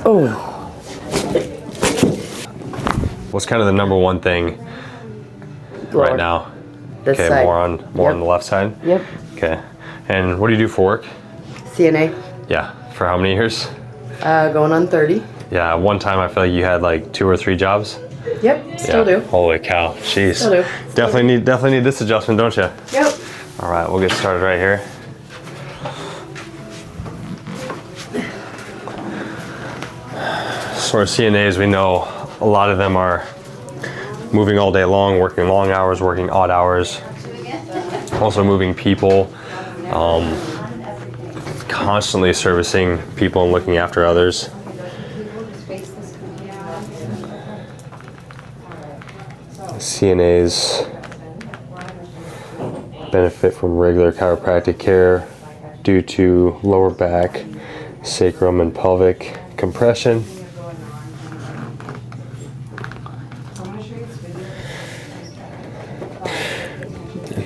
Oh. What's kind of the number one thing right now? This okay, side. more on the left side? Yep. Okay. And what do you do for work? CNA. Yeah. For how many years? Going on 30. Yeah, one time I feel like you had like 2 or 3 jobs. Yep, still do. Holy cow, jeez. Still do. Definitely need this adjustment, don't you? Yep. All right, we'll get started right here. So our CNAs, we know a lot of them are moving all day long, working long hours, working odd hours, also moving people, constantly servicing people and looking after others. CNAs benefit from regular chiropractic care due to lower back, sacrum, and pelvic compression.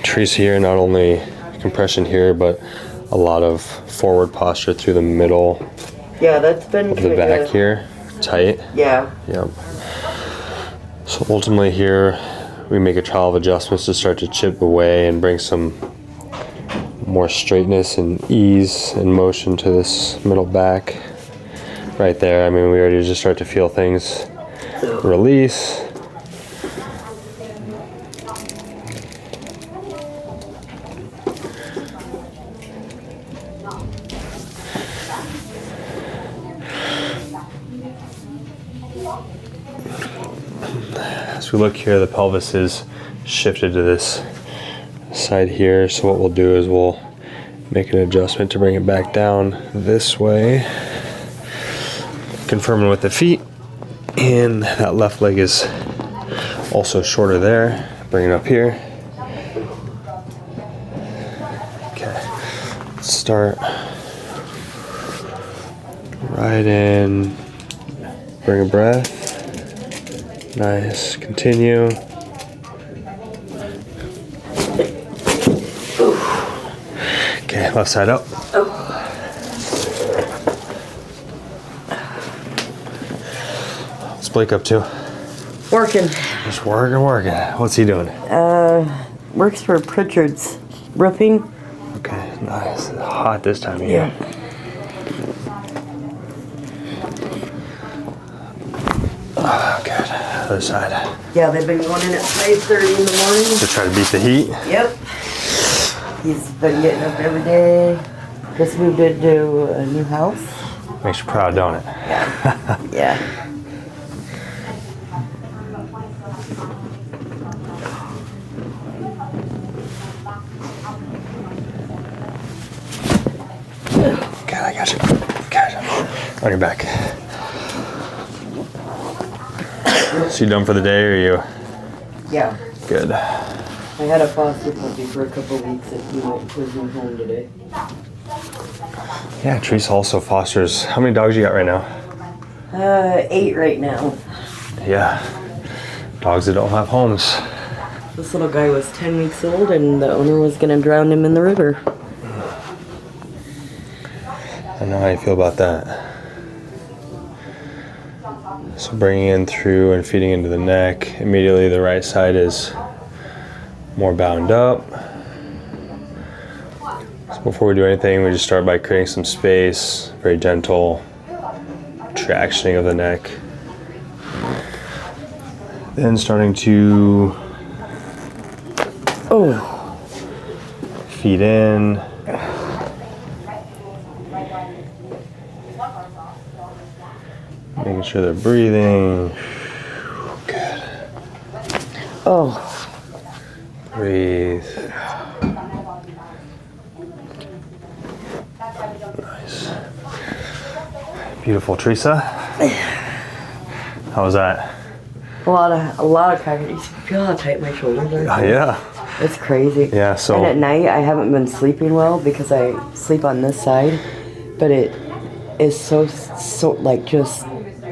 Trees here, not only compression here, but a lot of forward posture through the middle. Yeah, that's been of the back here, tight. Yeah. Yep. So ultimately here, we make a trial of adjustments to start to chip away and bring some more straightness and ease and motion to this middle back. Right there, I mean, we already just start to feel things release. As we look here, the pelvis is shifted to this side here. So what we'll do is we'll make an adjustment to bring it back down this way. Confirming with the feet. And that left leg is also shorter there. Bring it up here. Okay. Let's start right in. Bring a breath. Nice. Continue. Okay, left side up. What's Blake up to? Working. Just working. What's he doing? Works for Pritchard's Roofing. Okay, nice. It's hot this time of year. Good. Other side. Yeah, they've been going in at 5:30 in the morning. To try to beat the heat? Yep. He's been getting up every day. Just moved into a new house. Makes you proud, don't it? Yeah. Yeah. Good, I got you. Good. On your back. So you done for the day, or you? Yeah. Good. I had a foster puppy for a couple of weeks and he went prison home today. Yeah, Teresa also fosters. How many dogs you got right now? 8 right now. Yeah. Dogs that don't have homes. This little guy was 10 weeks old and the owner was gonna drown him in the river. I know how you feel about that. So bringing in through and feeding into the neck. Immediately the right side is more bound up. So before we do anything, we just start by creating some space, very gentle tractioning of the neck. Then starting to feed in. Making sure they're breathing. Good. Breathe. Nice. Beautiful, Teresa. How was that? A lot of crackers. You feel how tight my shoulders are? Yeah. It's crazy. Yeah, so. And at night I haven't been sleeping well because I sleep on this side, but it is so like just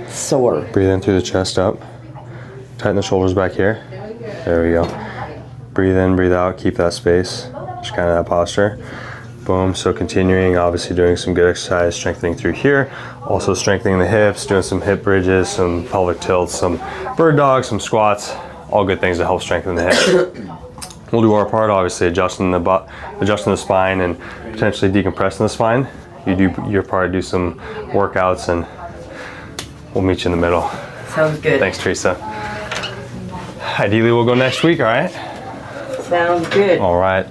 sore. Breathe in through the chest up. Tighten the shoulders back here. There we go. Breathe in, breathe out, keep that space. Just kind of that posture. Boom. So continuing, obviously doing some good exercise, strengthening through here. Also strengthening the hips, doing some hip bridges, some pelvic tilts, some bird dogs, some squats. All good things to help strengthen the hip. We'll do our part, obviously adjusting the spine and potentially decompressing the spine. You do your part, do some workouts, and we'll meet you in the middle. Sounds good. Thanks, Teresa. Ideally, we'll go next week, all right? Sounds good. All right.